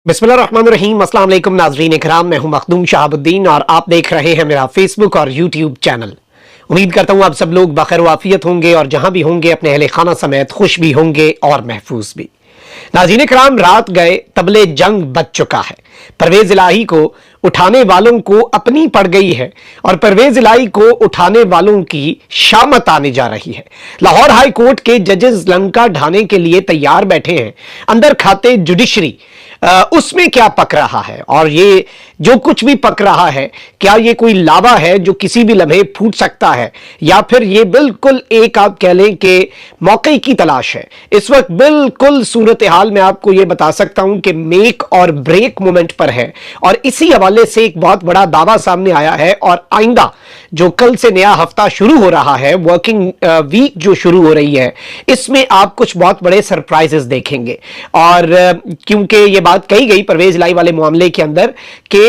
बिस्मिल्लाहिर्रहमानिर्रहीम। अस्सलाम वालेकुम नाज़रीन इकराम, मैं हूं मखदूम शहाबुद्दीन और आप देख रहे हैं मेरा फेसबुक और यूट्यूब चैनल। उम्मीद करता हूं आप सब लोग बखैर वाफियत होंगे और जहां भी होंगे अपने अहले खाना समेत खुश भी होंगे और महफूज भी। नाज़रीन इकराम, रात गए तबले जंग बज चुका है। परवेज इलाही को उठाने वालों को अपनी पड़ गई है और परवेज इलाही को उठाने वालों की शामत आने जा रही है। लाहौर हाई कोर्ट के जजेस लंका ढाने के लिए तैयार बैठे हैं। अंदर खाते जुडिशरी उसमें क्या पक रहा है और ये जो कुछ भी पक रहा है, क्या ये कोई लावा है जो किसी भी लम्हे फूट सकता है, या फिर ये बिल्कुल एक आप कह लें कि मौके की तलाश है। इस वक्त बिल्कुल सूरत हाल में आपको ये बता सकता हूं कि मेक और ब्रेक मोमेंट पर है और इसी हवाले से एक बहुत बड़ा दावा सामने आया है। और आइंदा जो कल से नया हफ्ता शुरू हो रहा है, वर्किंग वीक जो शुरू हो रही है, इसमें आप कुछ बहुत बड़े सरप्राइजेस देखेंगे। और क्योंकि ये बात कही गई परवेज इलाही वाले मामले के अंदर कि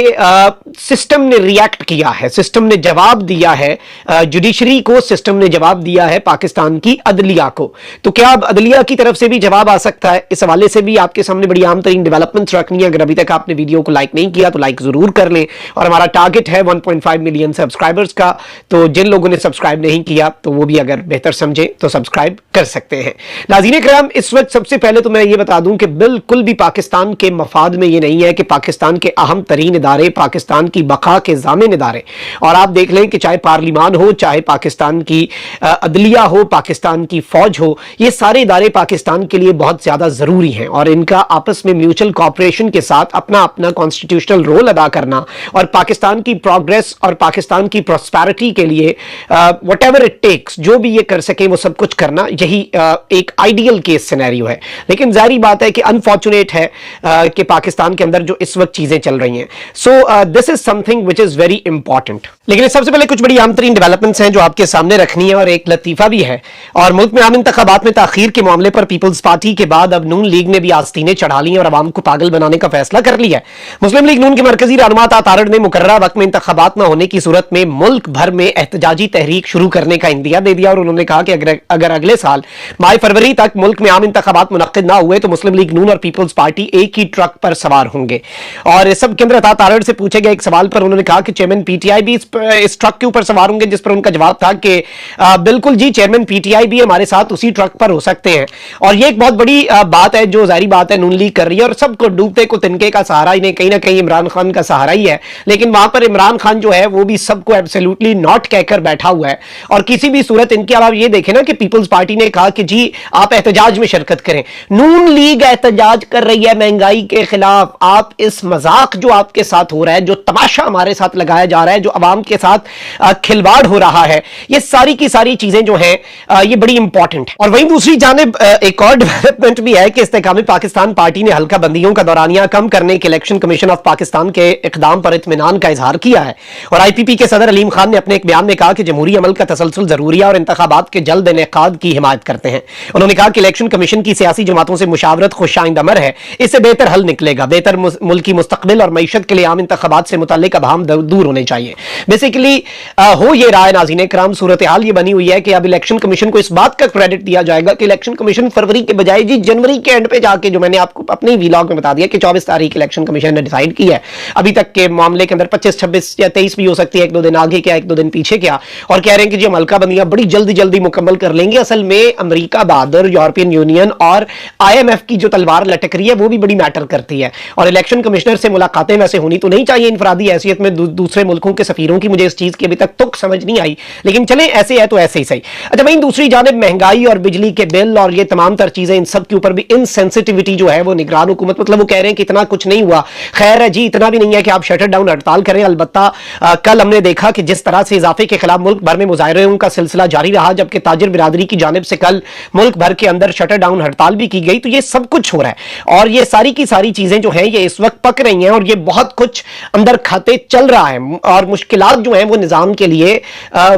सिस्टम ने रिएक्ट किया है, सिस्टम ने जवाब दिया है जुडिशरी को, सिस्टम ने जवाब दिया है पाकिस्तान की अदलिया को। तो क्या अब अदलिया की तरफ से भी जवाब आ सकता है? इस हवाले से भी आपके सामने बड़ी आम तरीन डेवलपमेंट्स रखनी है। अगर अभी तक आपने वीडियो को लाइक नहीं किया तो लाइक जरूर कर लें। और हमारा टारगेट है 1.5 मिलियन सब्सक्राइबर्स का, तो जिन लोगों ने सब्सक्राइब नहीं किया तो वो भी अगर बेहतर समझे तो सब्सक्राइब कर सकते हैं। नाज़रीन किराम, इस वक्त सबसे पहले तो मैं ये बता दूं कि बिल्कुल भी पाकिस्तान के मफाद में ये नहीं है कि पाकिस्तान के अहम तरीन इदारे, पाकिस्तान की बका के जामिन इदारे, और आप देख लें कि चाहे पार्लिमान हो, चाहे पाकिस्तान की अदलिया हो, पाकिस्तान की फौज हो, ये सारे इदारे पाकिस्तान के लिए बहुत ज्यादा जरूरी हैं और इनका आपस में म्यूचुअल कॉपरेशन के साथ अपना अपना कॉन्स्टिट्यूशनल रोल अदा करना और पाकिस्तान की प्रोग्रेस और पाकिस्तान की प्रॉस्पेरिटी के लिए वट एवर इट टेक्स, जो भी ये कर सके वो सब कुछ करना, यही एक आइडियल केस सिनेरियो है। लेकिन जाहिर बात है कि अनफॉर्चुनेट है कि पाकिस्तान के अंदर जो इस वक्त चीजें चल रही हैं। So this is something which is very important. लेकिन सबसे पहले कुछ बड़ी आम तरीन डेवलपमेंट्स हैं जो आपके सामने रखनी है और एक लतीफा भी है। और मुल्क में आम इंतखाबात में ताखीर के मामले पर पीपल्स पार्टी के बाद अब नून लीग ने भी आस्तीनें चढ़ा ली और अवाम को पागल बनाने का फैसला कर लिया है। मुस्लिम लीग नून के मरकजी रहनुमा तारड़ ने मुकर्ररा वक्त में इंतखाबात न होने की सूरत में मुल्क भर में एहतजाजी तहरीक शुरू करने का इंदिया दे दिया और उन्होंने कहा कि अगर अगले साल माह फरवरी तक मुल्क में आम इंतखाबात मुनक्किद ना हुए तो मुस्लिम लीग नून और पीपल्स पार्टी एक ही ट्रक पर सवार होंगे। और इस सब के अंदर तारड़ से पूछे गए एक सवाल पर उन्होंने कहा कि चेयरमैन पीटीआई भी इस ट्रक के ऊपर सवार होंगे, जिस पर उनका जवाब था कि बिल्कुल जी, चेयरमैन पीटीआई भी हमारे साथ उसी ट्रक पर हो सकते हैं। और ये एक बहुत बड़ी बात है जो जाहिर बात है नून लीग कर रही है और सबको डूबते को तिनके का सहारा ही नहीं, कहीं ना कहीं इमरान खान का सहारा ही है। लेकिन वहां पर इमरान खान जो है वो भी सबको एब्सोल्युटली नॉट कहकर बैठा हुआ है। और किसी भी सूरत इनके अलावा ये देखें ना कि पीपल्स पार्टी ने कहा कि जी आप एहतजाज में शिरकत करें, नून लीग एहतजाज कर रही है महंगाई के खिलाफ। आप इस मजाक जो आपके साथ हो रहा है, जो तमाशा हमारे साथ लगाया जा रहा है, जो अवाम के साथ खिलवाड़ हो रहा है, ये सारी की सारी चीजें जो हैं ये बड़ी इंपॉर्टेंट है। और वहीं दूसरी जानिब एक और डेवलपमेंट भी है कि इस्तेकाम पाकिस्तान पार्टी ने हल्का बंदियों का दौरानिया कम करने के इलेक्शन कमीशन ऑफ पाकिस्तान के इकदाम पर इत्मीनान का इजहार किया है। और आईपीपी के सदर अलीम खान ने अपने एक बयान में कहा कि जमहूरी अमल का तसलसल जरूरी है और इंतखाबात के जल्द इनेकाद की हिमायत करते हैं। उन्होंने कहा कि इलेक्शन कमीशन की सियासी जमातों से मुशावरत खुशाइंद अमर है, इससे बेहतर हल निकलेगा। बेहतर मुल्की मुस्तकबिल और मईशत के लिए आम इंतखाबात से मुतल्लिक अभाम दूर होने चाहिए। बेसिकली हो ये रहा है नाज़रीन इकराम, सूरत हाल ये बनी हुई है कि अब इलेक्शन कमीशन को इस बात का क्रेडिट दिया जाएगा कि इलेक्शन कमीशन फरवरी के बजाय जी जनवरी के एंड पे जाके, जो मैंने आपको अपने व्लॉग में बता दिया कि 24 तारीख इलेक्शन कमीशन ने डिसाइड किया है। अभी तक के मामले के अंदर 25, 26 या 23 भी हो सकती है, एक दो दिन आगे क्या, एक दो दिन पीछे क्या। और कह रहे हैं कि जी हम हल्का बंदियां बड़ी जल्दी जल्दी मुकम्मल कर लेंगे। असल में अमेरिका बहादुर, यूरोपियन यूनियन और IMF की जो तलवार लटक रही है वो भी बड़ी मैटर करती है। और इलेक्शन कमिश्नर से मुलाकातें वैसे होनी तो नहीं चाहिए इनफरादी हैसियत में दूसरे मुल्कों के सफीरों की, मुझे इस चीज की अभी तक तुक समझ नहीं आई, लेकिन चले ऐसे है तो ऐसे ही सही। अच्छा, वहीं दूसरी जानिब महंगाई और बिजली के बिल और ये तमाम तर चीजें, इन सब के ऊपर भी इनसेंसिटिविटी जो है वो निगरान हुकूमत, मतलब वो कह रहे हैं कि इतना कुछ नहीं हुआ। खैर है जी, इतना भी नहीं है कि आप शटर डाउन हड़ताल करें। अलबत्ता कल हमने देखा कि जिस तरह से इजाफे के खिलाफ मुल्क भर में मुजाहरों का सिलसिला जारी रहा, जबकि ताजिर बिरादरी की जानिब से कल मुल्क भर के अंदर शटर डाउन हड़ताल भी की गई। तो ये सब कुछ हो रहा है और ये सारी की सारी चीजें जो हैं ये इस वक्त पक रही हैं और ये बहुत कुछ अंदर खाते चल रहा है और मुश्किलात जो हैं वो निजाम के लिए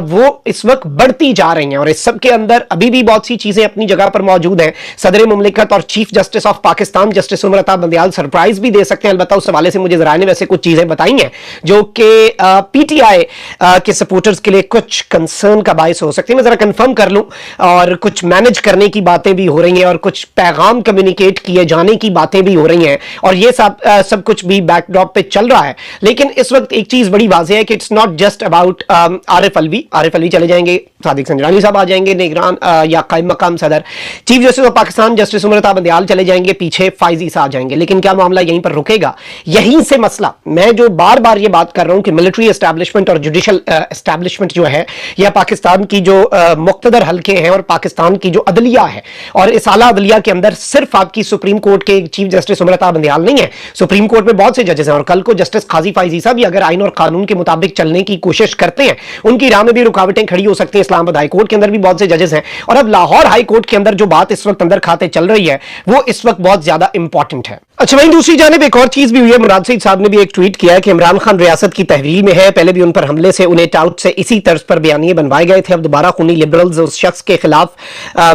वो इस वक्त बढ़ती जा रही हैं। और इस सब के अंदर अभी भी बहुत सी चीजें अपनी जगह पर मौजूद हैं। सदर मुमलिकत और chief justice of Pakistan justice Umar Ata Bandial surprise भी दे सकते हैं। अलबत्ता उस हवाले से मुझे जरा ने वैसे कुछ चीजें बताई हैं जो कि पीटीआई के सपोर्टर्स के लिए कुछ कंसर्न का बायस हो सकती है। मैं जरा कंफर्म कर लूं। और कुछ मैनेज करने की बातें भी हो रही हैं और कुछ पैगाम कम्युनिकेट किए जाने की बातें भी हो रही हैं और ये सब कुछ भी बैकड्रॉप पे चल रहा है। लेकिन इस वक्त एक चीज बड़ी वाज़ेह है कि it's not just about Arif Alvi चले जाएंगे, सादिक संजरानी साहब आ जाएंगे, निगरान या कायम मकाम सदर, chief justice of Pakistan justice Umar Bandial चले जाएंगे, पीछे फायजी साहब आ जाएंगे। लेकिन क्या मामला यहीं पर रुकेगा? यहीं से मसला, मैं जो बार बार ये बात कर रहा हूं कि मिलिट्री एस्टैब्लिशमेंट और जुडिशल एस्टैब्लिशमेंट जो है, या पाकिस्तान की जो मुक्तदर हल्के हैं और पाकिस्तान की जो अदलिया है, और इस आला अदलिया के अंदर सिर्फ आपकी सुप्रीम कोर्ट के चीफ जस्टिस उमर बंदियाल नहीं है, सुप्रीम कोर्ट में बहुत से जजेस हैं। और कल को जस्टिस काजी फायजी साहब भी अगर आइन और कानून के मुताबिक चलने की कोशिश करते हैं, उनकी राह में भी रुकावटें खड़ी हो सकती हैं। इस्लामाबाद हाई कोर्ट के अंदर भी बहुत से जजेस हैं, और अब लाहौर हाई कोर्ट के अंदर जो बात इस वक्त अंदर खाते चल रही है वो इस वक्त बहुत ज्यादा इंपॉर्टेंट है। अच्छा, वहीं दूसरी जानिब एक और चीज भी हुई है। मुराद सईद साहब ने भी एक ट्वीट किया है कि इमरान खान रियासत की तहवील में है, पहले भी उन पर हमले से उन्हें टाउट से इसी तर्ज पर बयानिए बनवाए गए थे, अब दोबारा खूनी लिबरल्स उस शख्स के खिलाफ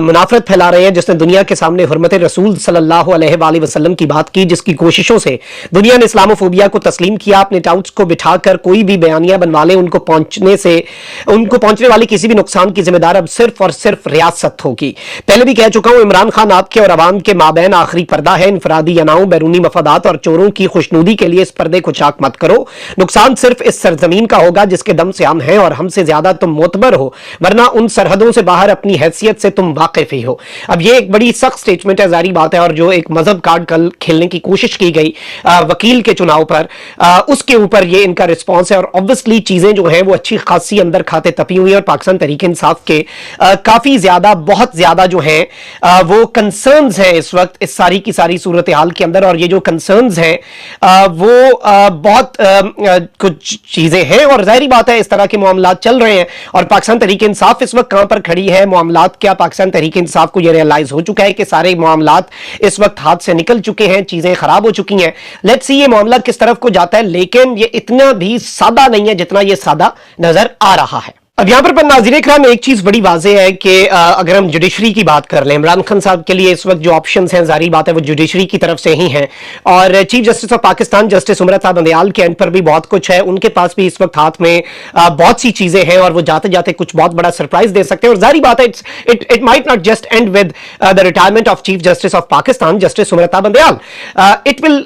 मुनाफरत फैला रहे हैं जिसने दुनिया के सामने हुर्मत रसूल सल्लल्लाहु अलैहि वसल्लम की बात की, जिसकी कोशिशों से दुनिया ने इस्लामोफोबिया को तस्लीम किया। अपने टाउट्स को बिठाकर कोई भी बयानिया बनवा ले, उनको पहुंचने वाले किसी भी नुकसान की जिम्मेदार अब सिर्फ और सिर्फ रियासत होगी। पहले भी कह चुका हूं, इमरान खान आपके और अवाम के माबैन आखिरी पर्दा है। इनफरादी अनाओं, बैरूनी मफादात और चोरों की खुशनुदी के लिए इस पर्दे को चाक मत करो। नुकसान सिर्फ इस सरजमीन का होगा जिसके दम से हम हैं, और हमसे ज्यादा तुम मोतबर हो, वरना उन सरहदों से बाहर अपनी हैसियत से तुम वाकिफ ही हो। अब ये एक बड़ी सख्त स्टेटमेंट है, जारी बात है, और जो एक मजहब कार्ड कल खेलने की कोशिश की गई वकील के चुनाव पर, उसके ऊपर ये इनका रिस्पॉन्स है। और ऑब्वियसली चीजें जो हैं वो अच्छी खासी अंदर खाते तपी हुई है, और पाकिस्तान तहरीक इंसाफ के काफी ज्यादा, बहुत ज्यादा जो है वो कंसर्न्स हैं इस वक्त इस सारी की सारी सूरत हाल के अंदर। और ये जो कंसर्न्स हैं वो बहुत कुछ चीजें हैं, और जाहिर बात है इस तरह के मामलात चल रहे हैं। और पाकिस्तान तहरीक इंसाफ इस वक्त कहां पर खड़ी है, मामलात क्या, पाकिस्तान तहरीक इंसाफ को यह रियलाइज हो चुका है कि सारे मामलात इस वक्त हाथ से निकल चुके हैं, चीजें खराब हो चुकी हैं। लेट्स सी ये मामला किस तरफ को जाता है, लेकिन ये इतना भी सादा नहीं है जितना ये सादा नजर आ रहा है। अब यहां पर नाज़रीन इकराम एक चीज बड़ी वाज़ेह है कि अगर हम जुडिशरी की बात कर लें, इमरान खान साहब के लिए इस वक्त जो ऑप्शंस हैं, जारी बात है वो जुडिशरी की तरफ से ही हैं। और chief justice of Pakistan justice Umar Bandial के एंड पर भी बहुत कुछ है, उनके पास भी इस वक्त हाथ में बहुत सी चीजें हैं, और वो जाते जाते कुछ बहुत बड़ा सरप्राइज दे सकते हैं। और जारी बात है it might not just end with the retirement of chief justice of Pakistan justice Umar Bandial, it will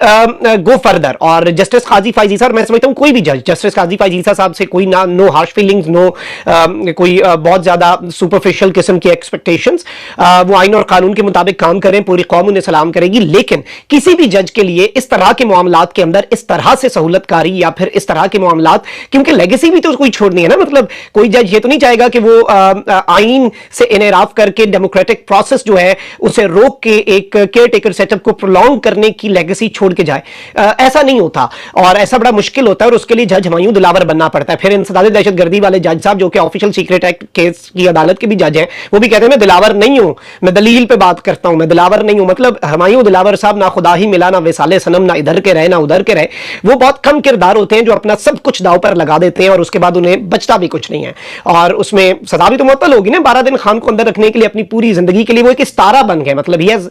go further. और जस्टिस काजी फायजी साहब, मैं समझता हूं कोई भी जज जस्टिस काजी फायजी साहब से कोई ना, नो हार्श फीलिंग्स, नो कोई बहुत ज्यादा सुपरफिशियल किस्म की एक्सपेक्टेशंस, वो आइन और कानून के मुताबिक काम करें, पूरी कौम उन्हें सलाम करेगी। लेकिन किसी भी जज के लिए इस तरह के मामलात के अंदर इस तरह से सहूलतकारी या फिर इस तरह के मामलात, क्योंकि लेगेसी भी तो कोई छोड़नी है ना, मतलब कोई जज ये तो नहीं चाहेगा कि वो आइन से इनराफ करके डेमोक्रेटिक प्रोसेस जो है उसे रोक के एक केयर टेकर सेटअप को प्रोलॉन्ग करने की लेगेसी छोड़ के जाए। ऐसा नहीं होता, और ऐसा बड़ा मुश्किल होता है, और उसके लिए जज हुमायूं दिलावर बनना पड़ता है। फिर इंसदाद दहशतगर्दी वाले जज साहब, जो कि ऑफिशियल सीक्रेट एक्ट केस की अदालत के भी जज हैं, वो भी कहते हैं मैं दिलावर नहीं हूं, मैं दलील पे बात करता हूं, मैं दिलावर नहीं हूं। मतलब हुमायूं दिलावर साहब ना खुदा ही मिला, ना विसाले सनम, ना इधर के रहे ना उधर के रहे। वो बहुत कम किरदार होते हैं जो अपना सब कुछ दाव पर लगा देते हैं, और उसके बाद उन्हें बचता भी कुछ नहीं है। और उसमें सजा भी तो मुअत्तल होगी ना, 12 दिन खान को अंदर रखने के लिए, अपनी पूरी जिंदगी के लिए वो एक सितारा बन गए। मतलब ही has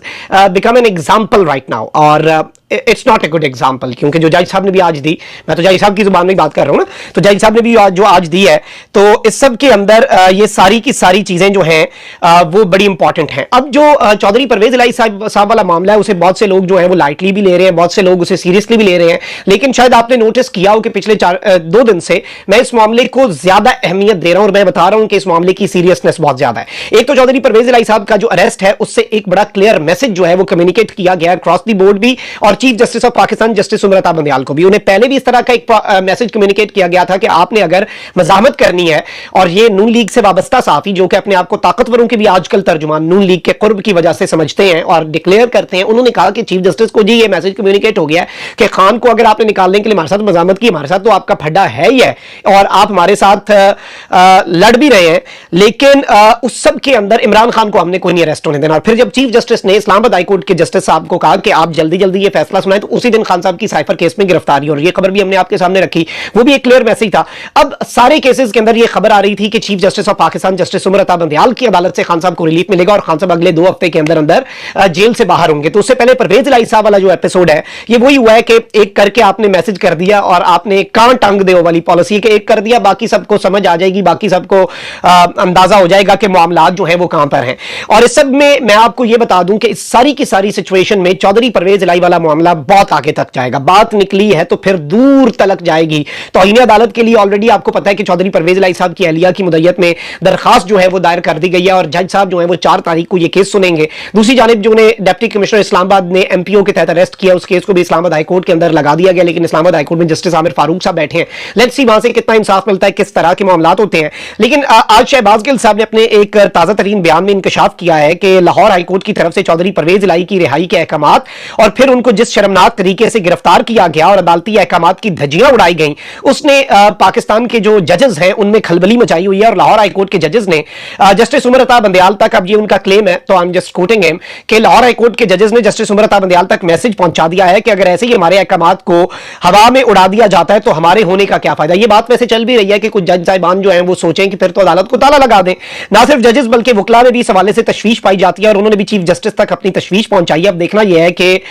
become an example right now, और it's not a good example, क्योंकि जो जज साहब ने भी आज दी, मैं तो जज साहब की जुबान में बात कर रहा हूं ना, तो जज साहब ने भी जो आज दी है, तो इस सब के अंदर ये सारी की सारी चीजें जो हैं वो बड़ी इंपॉर्टेंट हैं। अब जो चौधरी परवेज इलाही साहब वाला मामला है, उसे बहुत से लोग जो है वो लाइटली भी ले रहे हैं, बहुत से लोग उसे सीरियसली भी ले रहे हैं। लेकिन शायद आपने नोटिस किया हो कि पिछले 2 दिन से मैं इस मामले को ज्यादा अहमियत दे रहा हूं, और मैं बता रहा हूं कि इस मामले की सीरियसनेस बहुत ज्यादा है। एक तो चौधरी परवेज इलाही साहब का जो अरेस्ट है, उससे एक बड़ा क्लियर मैसेज जो है वो कम्युनिकेट किया गया क्रॉस द बोर्ड भी, और chief justice of Pakistan justice Umar Bandial को भी। उन्हें पहले भी इस तरह का एक मैसेज कम्युनिकेट किया गया था कि आपने अगर मजामत करनी है, और ये नून लीग से वाबस्ता साफी जो कि अपने आप को ताकतवरों के भी आजकल तर्जुमान नून लीग के कुर्ब की वजह से समझते हैं और डिक्लेयर करते हैं, उन्होंने कहा कि चीफ जस्टिस को जी ये मैसेज कम्युनिकेट हो गया है कि खान को अगर आपने निकालने के लिए हमारे साथ मजामत की, हमारे साथ तो आपका फड्डा है ही है, और आप हमारे साथ लड़ भी रहे हैं, लेकिन उस सब के अंदर इमरान खान को हमने कोई नहीं अरेस्ट होने देना। और फिर जब चीफ जस्टिस ने इस्लामाबाद हाई कोर्ट के जस्टिस साहब को कहा कि आप जल्दी जल्दी ये फैसला सुनाएं, तो उसी दिन खान साहब की साइफर केस में गिरफ्तारी, और ये खबर भी हमने आपके सामने रखी, वो भी एक क्लियर मैसेज था। अब सारे केसेस के अंदर ये खबर आ रही थी कि chief justice of Pakistan justice Umar Bandial की अदालत से खान साहब को रिलीफ मिलेगा, और खान साहब अगले 2 हफ्ते के अंदर अंदर जेल से बाहर होंगे। तो उससे पहले परवेज इलाही साहब वाला जो एपिसोड है, ये वही हुआ है कि एक करके आपने मैसेज कर दिया, और आपने कान टांग दे वाली पॉलिसी के एक कर दिया, बाकी सबको समझ आ जाएगी, बाकी सबको अंदाजा हो जाएगा कि मामलात जो है वो कहां पर हैं। और इस सब में मैं आपको ये बता दूं कि इस सारी की सारी सिचुएशन में चौधरी परवेज इलाही वाला मामला मामला बहुत आगे तक जाएगा। बात निकली है तो फिर दूर तलक जाएगी। तौहीन अदालत के लिए ऑलरेडी आपको पता है कि चौधरी परवेज इलाही साहब की अहलिया की मुद्दत में दरखास्त जो है वो दायर कर दी गई है और जज साहब जो है वो 4 तारीख को ये केस सुनेंगे। दूसरी जानिब जो उन्हें डिप्टी कमिश्नर इस्लामाबाद ने एमपीओ के तहत अरेस्ट किया, उस केस को भी इस्लामाबाद हाईकोर्ट के अंदर लगा दिया गया, लेकिन इस्लामाबाद हाईकोर्ट में जस्टिस आमिर फारूक साहब बैठे हैं। लेट्स सी वहां से कितना इंसाफ मिलता है, किस तरह के मामला होते हैं। लेकिन आज शहबाज गिल साहब ने अपने एक ताजा तरीन बयान में इंकशाफ किया है कि लाहौर हाईकोर्ट की तरफ से चौधरी परवेज इलाही की रिहाई के अहकामात और फिर उनको जिस शर्मनाक तरीके से गिरफ्तार किया गया और अदालती अहकामात की धज्जियां उड़ाई गई, उसने पाकिस्तान के जो जजेस हैं उनमें खलबली मचाई हुई है। और लाहौर हाईकोर्ट के जजेस ने जस्टिस उमर अता बंदयाल तक, अब ये उनका क्लेम है तो I am just coating him, कि लाहौर हाईकोर्ट के जजेस ने जस्टिस उमर अता बंदयाल तक मैसेज पहुंचा दिया है कि अगर ऐसे ही हमारे अहकामात को हवा में उड़ा दिया जाता है तो हमारे होने का क्या फायदा। ये बात वैसे चल भी रही है कि कुछ जज साहिबान जो हैं वो सोचें कि फिर तो अदालत को ताला लगा दें। ना सिर्फ जजेस बल्कि वकला में भी इस हवाले से तशवीश पाई जाती है और उन्होंने भी चीफ जस्टिस तक अपनी तशवीश पहुंचाई है। अब देखना यह है कि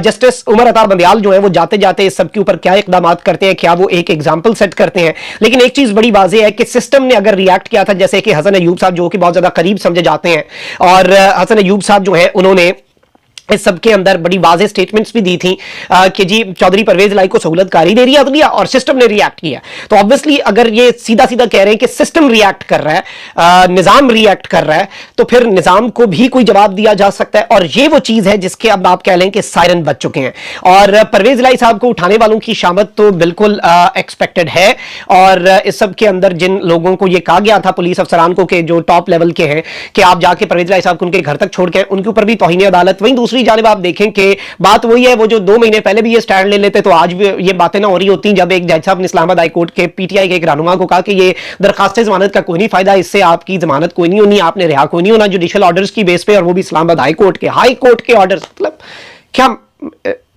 जस्टिस उमर अता बंदयाल जो है वो जाते जाते इस सब के ऊपर क्या इकदाम करते हैं, क्या वो एक एग्जाम्पल सेट करते हैं। लेकिन एक चीज बड़ी वाज़ेह है कि सिस्टम ने अगर रिएक्ट किया था, जैसे कि हसन अयूब साहब जो कि बहुत ज्यादा करीब समझे जाते हैं, और हसन अयूब साहब जो है उन्होंने इस सब के अंदर बड़ी वाज़ेह स्टेटमेंट्स भी दी थी कि जी चौधरी परवेज इलाही को सहूलत कारी दे रही है अदलिया और सिस्टम ने रिएक्ट किया। तो ऑब्वियसली अगर ये सीधा सीधा कह रहे हैं कि सिस्टम रिएक्ट कर रहा है, निजाम रिएक्ट कर रहा है, तो फिर निजाम को भी कोई जवाब दिया जा सकता है। और ये वो चीज है जिसके अब आप कह लें कि सायरन बज चुके हैं और परवेज इलाही साहब को उठाने वालों की शामत तो बिल्कुल एक्सपेक्टेड है। और इस सब के अंदर जिन लोगों को यह कहा गया था पुलिस अफसरान को, के जो टॉप लेवल के हैं, कि आप जाके परवेज इलाही साहब को उनके घर तक छोड़ के, उनके ऊपर भी तौहीन अदालत। वहीं दूसरी जानिब आप देखें कि बात वही है, वो जो 2 महीने पहले भी ये स्टैंड ले लेते तो आज भी ये बातें ना हो रही होती, जब एक जज साहब ने इस्लामाबाद हाईकोर्ट के पीटीआई के एक रहनुमा को कहा कि ये दरखास्त जमानत का कोई नहीं फायदा, इससे आपकी जमानत कोई नहीं होनी, आपने रिहा कोई नहीं होना जुडिशियल ऑर्डर्स की बेस पे, और वो भी इस्लामाबाद हाई कोर्ट के ऑर्डर्स। मतलब क्या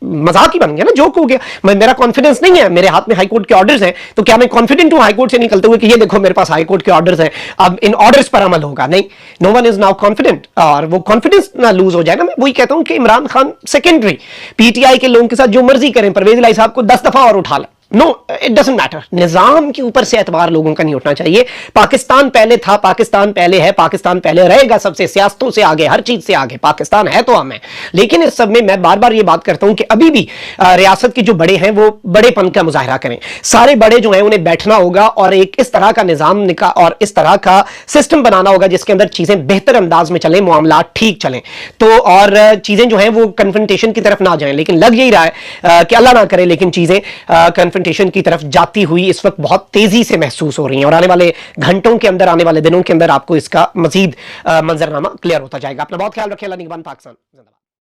मजाक ही बन गया ना, जोक हो गया। मेरा कॉन्फिडेंस नहीं है, मेरे हाथ में हाईकोर्ट के ऑर्डर्स हैं, तो क्या मैं कॉन्फिडेंट हूं हाईकोर्ट से निकलते हुए कि ये देखो मेरे पास हाईकोर्ट के ऑर्डर्स हैं, अब इन ऑर्डर्स पर अमल होगा? नहीं, no one is now confident. और वो कॉन्फिडेंस ना लूज हो जाएगा। मैं वही कहता हूं कि इमरान खान सेकेंडरी, पीटीआई के लोगों के साथ जो मर्जी करें, परवेज इलाही साहब को 10 दफा और उठा लें, नो इट डजंट मैटर। निजाम के ऊपर से एतबार लोगों का नहीं उठना चाहिए। पाकिस्तान पहले था, पाकिस्तान पहले है, पाकिस्तान पहले रहेगा, सबसे सियासतों से आगे, हर चीज से आगे पाकिस्तान है तो हम है। लेकिन इस सब में मैं बार बार ये बात करता हूं कि अभी भी रियासत के जो बड़े हैं वो बड़ेपन का मुजाहरा करें। सारे बड़े जो हैं उन्हें बैठना होगा और एक इस तरह का निजाम और इस तरह का सिस्टम बनाना होगा जिसके अंदर चीजें बेहतर अंदाज में चलें, मामला ठीक चलें, तो और चीजें जो हैं वो कन्फ्रंटेशन की तरफ ना जाएं। लेकिन लग यही रहा है कि अल्लाह ना करे, लेकिन चीजें कन्फ्रंटेशन की तरफ जाती हुई इस वक्त बहुत तेजी से महसूस हो रही हैं और आने वाले घंटों के अंदर, आने वाले दिनों के अंदर आपको इसका मजीद मंजरनामा क्लियर होता जाएगा। अपना बहुत ख्याल रखें। अल्लाह निगहबान पाकिस्तान।